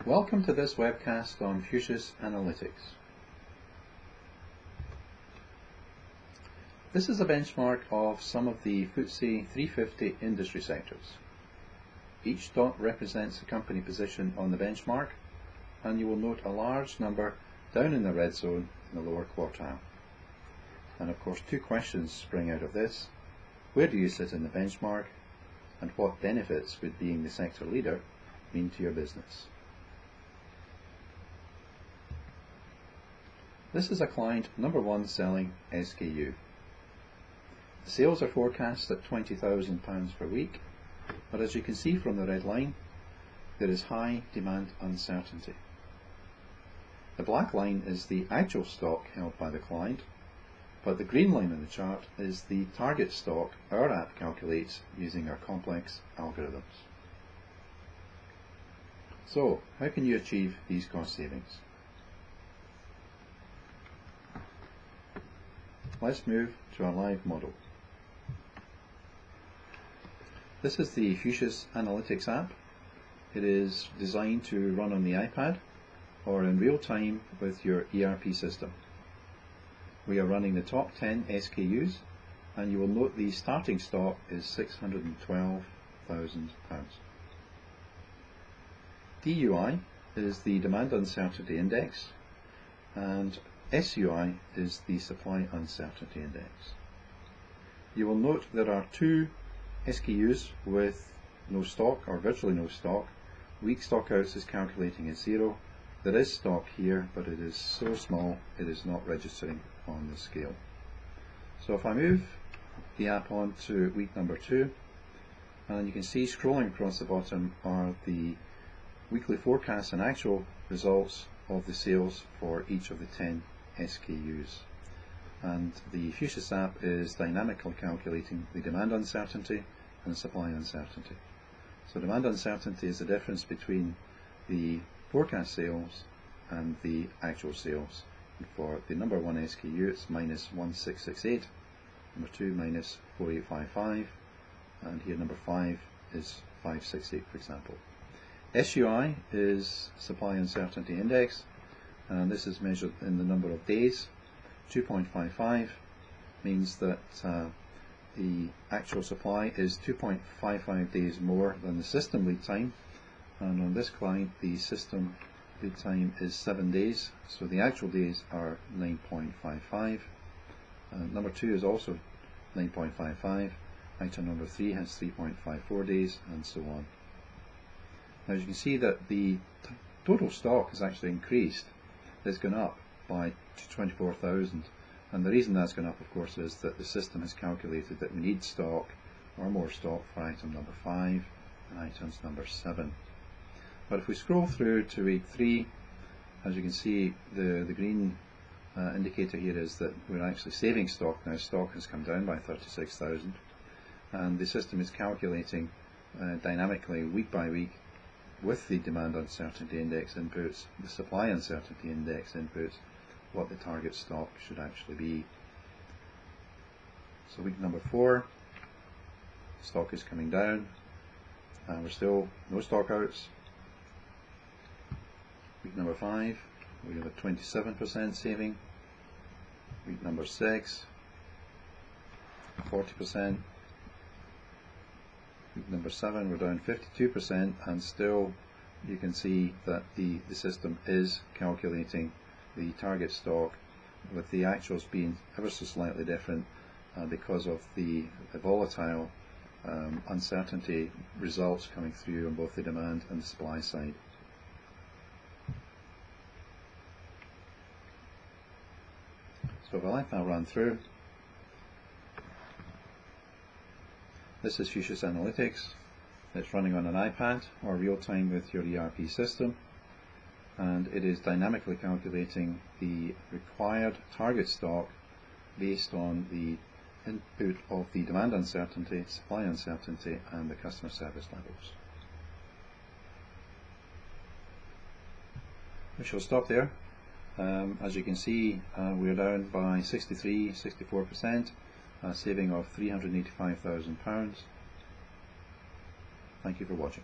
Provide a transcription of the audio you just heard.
Welcome to this webcast on Phusis Analytics. This is a benchmark of some of the FTSE 350 industry sectors. Each dot represents a company position on the benchmark, and you will note a large number down in the red zone in the lower quartile. And of course, two questions spring out of this. Where do you sit in the benchmark, and what benefits would being the sector leader mean to your business? This is a client number 1 selling SKU. The sales are forecast at £20,000 per week, but as you can see from the red line, there is high demand uncertainty. The black line is the actual stock held by the client, but the green line in the chart is the target stock our app calculates using our complex algorithms. So, how can you achieve these cost savings? Let's move to our live model. This is the Phusis Analytics app. It is designed to run on the iPad or in real time with your ERP system. We are running the top 10 SKUs, and you will note the starting stock is £612,000. DUI is the Demand Uncertainty Index, and SUI is the Supply Uncertainty Index. You will note there are two SKUs with no stock or virtually no stock. Weak stockouts is calculating as 0. There is stock here, but it is so small it is not registering on the scale. So if I move the app on to week number 2, and you can see scrolling across the bottom are the weekly forecasts and actual results of the sales for each of the 10 SKUs. And the Phusis app is dynamically calculating the demand uncertainty and supply uncertainty. So demand uncertainty is the difference between the forecast sales and the actual sales. And for the number 1 SKU, it's minus 1668, number 2 minus 4855, and here number 5 is 568, for example. SUI is Supply Uncertainty Index, and this is measured in the number of days. 2.55 means that the actual supply is 2.55 days more than the system lead time, and on this client the system lead time is 7 days, so the actual days are 9.55. Number 2 is also 9.55, item number 3 has 3.54 days, and so on. Now as you can see that the total stock has actually increased. It's gone up by 24,000, and the reason that's gone up, of course, is that the system has calculated that we need stock or more stock for item number 5 and items number 7. But if we scroll through to week 3, as you can see, the green indicator here is that we're actually saving stock now. Stock has come down by 36,000, and the system is calculating dynamically week by week with the demand uncertainty index inputs, the supply uncertainty index inputs, what the target stock should actually be. So week number 4, stock is coming down, and we're still no stock outs. Week number 5, we have a 27% saving. Week number 6, 40%. Week number 7, we're down 52%, and still you can see that the system is calculating the target stock with the actuals being ever so slightly different because of the volatile uncertainty results coming through on both the demand and the supply side. So if I let that run through, this is Phusis Analytics. It's running on an iPad or real time with your ERP system, and it is dynamically calculating the required target stock based on the input of the demand uncertainty, supply uncertainty, and the customer service levels. We shall stop there. As you can see, we're down by 64%, a saving of £385,000. Thank you for watching.